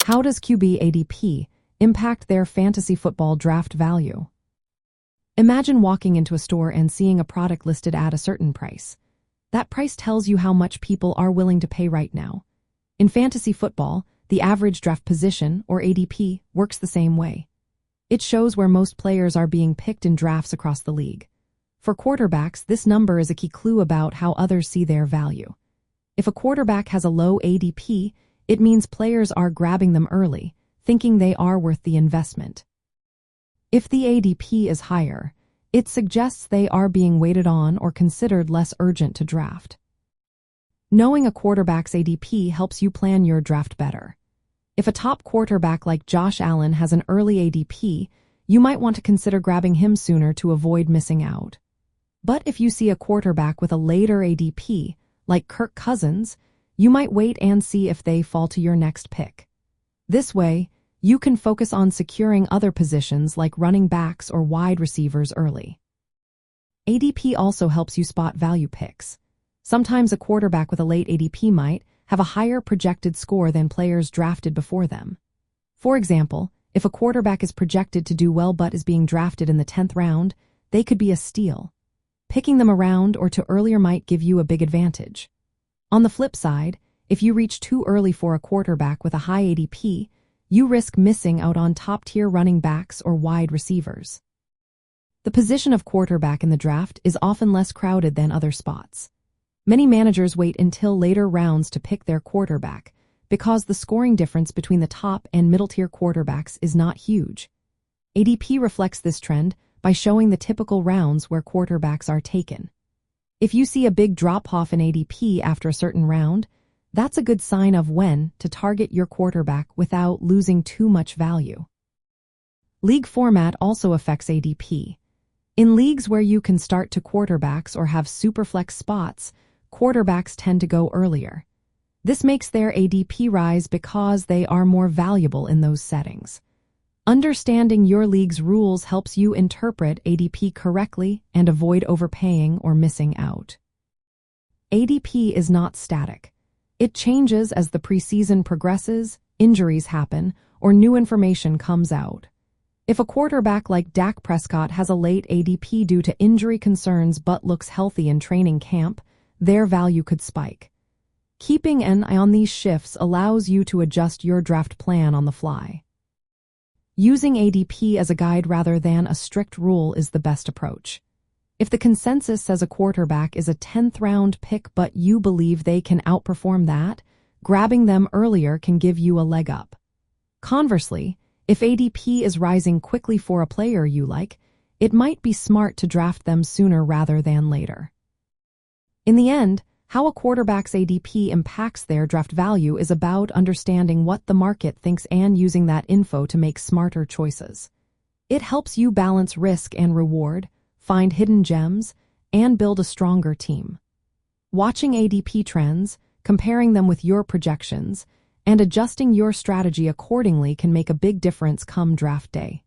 How does QB ADP impact their fantasy football draft value? Imagine walking into a store and seeing a product listed at a certain price. That price tells you how much people are willing to pay right now. In fantasy football, the average draft position, or ADP, works the same way. It shows where most players are being picked in drafts across the league. For quarterbacks, this number is a key clue about how others see their value. If a quarterback has a low ADP, it means players are grabbing them early, thinking they are worth the investment. If the ADP is higher, it suggests they are being waited on or considered less urgent to draft. Knowing a quarterback's ADP helps you plan your draft better. If a top quarterback like Josh Allen has an early ADP, you might want to consider grabbing him sooner to avoid missing out. But if you see a quarterback with a later ADP, like Kirk Cousins, you might wait and see if they fall to your next pick. This way, you can focus on securing other positions like running backs or wide receivers early. ADP also helps you spot value picks. Sometimes a quarterback with a late ADP might have a higher projected score than players drafted before them. For example, if a quarterback is projected to do well but is being drafted in the 10th round, they could be a steal. Picking them around or too earlier might give you a big advantage. On the flip side, if you reach too early for a quarterback with a high ADP, you risk missing out on top-tier running backs or wide receivers. The position of quarterback in the draft is often less crowded than other spots. Many managers wait until later rounds to pick their quarterback because the scoring difference between the top and middle-tier quarterbacks is not huge. ADP reflects this trend by showing the typical rounds where quarterbacks are taken. If you see a big drop-off in ADP after a certain round, that's a good sign of when to target your quarterback without losing too much value. League format also affects ADP. In leagues where you can start to quarterbacks or have superflex spots, quarterbacks tend to go earlier. This makes their ADP rise because they are more valuable in those settings. Understanding your league's rules helps you interpret ADP correctly and avoid overpaying or missing out. ADP is not static. It changes as the preseason progresses, injuries happen, or new information comes out. If a quarterback like Dak Prescott has a late ADP due to injury concerns but looks healthy in training camp, their value could spike. Keeping an eye on these shifts allows you to adjust your draft plan on the fly. Using ADP as a guide rather than a strict rule is the best approach. If the consensus says a quarterback is a 10th round pick but you believe they can outperform that, grabbing them earlier can give you a leg up. Conversely, if ADP is rising quickly for a player you like, it might be smart to draft them sooner rather than later. In the end, how a quarterback's ADP impacts their draft value is about understanding what the market thinks and using that info to make smarter choices. It helps you balance risk and reward, find hidden gems, and build a stronger team. Watching ADP trends, comparing them with your projections, and adjusting your strategy accordingly can make a big difference come draft day.